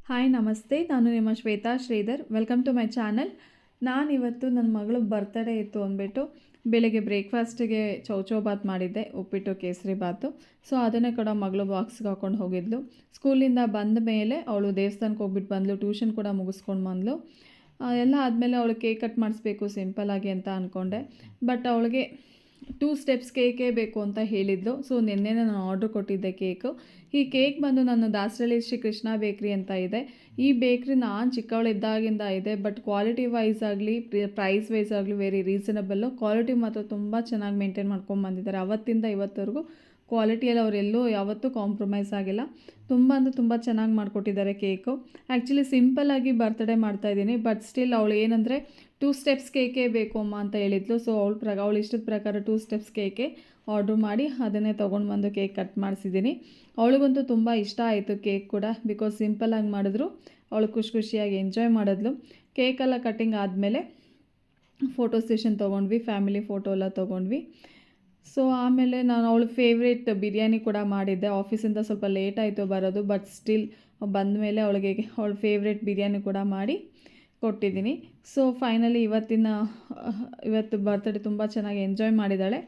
Hi ನಮಸ್ತೆ, ನಾನು ನಿಮ್ಮ Shweta Shridhar. Welcome to my channel. ನಾನಿವತ್ತು ನನ್ನ ಮಗಳು ಬರ್ತ್ಡೇ ಇತ್ತು ಅಂದ್ಬಿಟ್ಟು ಬೆಳಗ್ಗೆ ಬ್ರೇಕ್ಫಾಸ್ಟಿಗೆ ಚೌಚೌ ಬಾತ್ ಮಾಡಿದ್ದೆ, ಉಪ್ಪಿಟ್ಟು ಕೇಸರಿ ಬಾತು. ಸೊ ಅದನ್ನೇ ಕೂಡ ಮಗಳು ಬಾಕ್ಸ್ಗೆ ಹಾಕ್ಕೊಂಡು ಹೋಗಿದ್ಲು. ಸ್ಕೂಲಿಂದ ಬಂದ ಮೇಲೆ ಅವಳು ದೇವಸ್ಥಾನಕ್ಕೆ ಹೋಗ್ಬಿಟ್ಟು ಬಂದಳು, ಟ್ಯೂಷನ್ ಕೂಡ ಮುಗಿಸ್ಕೊಂಡು ಬಂದಳು. ಎಲ್ಲ ಆದಮೇಲೆ ಅವಳು ಕೇಕ್ ಕಟ್ ಮಾಡಿಸ್ಬೇಕು ಸಿಂಪಲ್ಲಾಗಿ ಅಂತ ಅಂದ್ಕೊಂಡೆ. ಬಟ್ ಅವಳಿಗೆ 2 ಸ್ಟೆಪ್ಸ್ ಕೇಕೇ ಬೇಕು ಅಂತ ಹೇಳಿದ್ಲು. ಸೊ ನಿನ್ನೆನೇ ನಾನು ಆರ್ಡ್ರ್ ಕೊಟ್ಟಿದ್ದೆ ಕೇಕು. ಈ ಕೇಕ್ ಬಂದು ನಾನು ದಾಸರಳ್ಳಿ ಶ್ರೀ ಕೃಷ್ಣ ಬೇಕ್ರಿ ಅಂತ ಇದೆ. ಈ ಬೇಕ್ರಿ ನಾನು ಚಿಕ್ಕವಳಿದ್ದಾಗಿಂದ ಇದೆ. ಬಟ್ ಕ್ವಾಲಿಟಿ ವೈಸ್ ಆಗಲಿ ಪ್ರೈಸ್ ವೈಸ್ ಆಗಲಿ ವೆರಿ ರೀಸನಬಲ್ಲು. ಕ್ವಾಲಿಟಿ ಮಾತ್ರ ತುಂಬ ಚೆನ್ನಾಗಿ ಮೇಂಟೈನ್ ಮಾಡ್ಕೊಂಡು ಬಂದಿದ್ದಾರೆ. ಅವತ್ತಿಂದ ಇವತ್ತವರೆಗೂ ಕ್ವಾಲಿಟಿಯಲ್ಲಿ ಅವರೆಲ್ಲೂ ಯಾವತ್ತೂ ಕಾಂಪ್ರಮೈಸ್ ಆಗಿಲ್ಲ. ತುಂಬ ಅಂದರೆ ತುಂಬ ಚೆನ್ನಾಗಿ ಮಾಡಿಕೊಟ್ಟಿದ್ದಾರೆ ಕೇಕು. ಆ್ಯಕ್ಚುಲಿ ಸಿಂಪಲ್ಲಾಗಿ ಬರ್ತ್ಡೇ ಮಾಡ್ತಾಯಿದ್ದೀನಿ. ಬಟ್ ಸ್ಟಿಲ್ ಅವಳು ಏನಂದರೆ 2 ಸ್ಟೆಪ್ಸ್ ಕೇಕೇ ಬೇಕು ಅಮ್ಮ ಅಂತ ಹೇಳಿದ್ಲು. ಸೊ ಅವಳು ಇಷ್ಟದ ಪ್ರಕಾರ 2 ಸ್ಟೆಪ್ಸ್ ಕೇಕೆ ಆರ್ಡ್ರ್ ಮಾಡಿ ಅದನ್ನೇ ತೊಗೊಂಡು ಬಂದು ಕೇಕ್ ಕಟ್ ಮಾಡಿಸಿದ್ದೀನಿ. ಅವಳಿಗಂತೂ ತುಂಬ ಇಷ್ಟ ಆಯಿತು ಕೇಕ್ ಕೂಡ. ಬಿಕಾಸ್ ಸಿಂಪಲ್ಲಾಗಿ ಮಾಡಿದ್ರು, ಅವಳು ಖುಷಿಯಾಗಿ ಎಂಜಾಯ್ ಮಾಡಿದ್ಲು. ಕೇಕೆಲ್ಲ ಕಟ್ಟಿಂಗ್ ಆದಮೇಲೆ ಫೋಟೋ ಸೆಷನ್ ತೊಗೊಂಡ್ವಿ, ಫ್ಯಾಮಿಲಿ ಫೋಟೋ ಎಲ್ಲ ತೊಗೊಂಡ್ವಿ. ಸೊ ಆಮೇಲೆ ನಾನು ಅವಳು ಫೇವ್ರೇಟ್ ಬಿರಿಯಾನಿ ಕೂಡ ಮಾಡಿದ್ದೆ. ಆಫೀಸಿಂದ ಸ್ವಲ್ಪ ಲೇಟ್ ಆಯಿತು ಬರೋದು, ಬಟ್ ಸ್ಟಿಲ್ ಬಂದ ಮೇಲೆ ಅವಳ ಫೇವ್ರೇಟ್ ಬಿರಿಯಾನಿ ಕೂಡ ಮಾಡಿ ಕೊಟ್ಟಿದ್ದೀನಿ. ಸೊ ಫೈನಲಿ ಇವತ್ತು ಬರ್ತ್ಡೇ ತುಂಬ ಚೆನ್ನಾಗಿ ಎಂಜಾಯ್ ಮಾಡಿದ್ದಾಳೆ.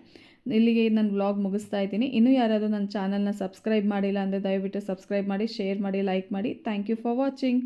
ಇಲ್ಲಿಗೆ ನಾನು ವ್ಲಾಗ್ ಮುಗಿಸ್ತಾ ಇದ್ದೀನಿ. ಇನ್ನೂ ಯಾರಾದರೂ ನನ್ನ ಚಾನಲ್ನ ಸಬ್ಸ್ಕ್ರೈಬ್ ಮಾಡಿಲ್ಲ ಅಂದರೆ ದಯವಿಟ್ಟು ಸಬ್ಸ್ಕ್ರೈಬ್ ಮಾಡಿ, ಶೇರ್ ಮಾಡಿ, ಲೈಕ್ ಮಾಡಿ. Thank you for watching.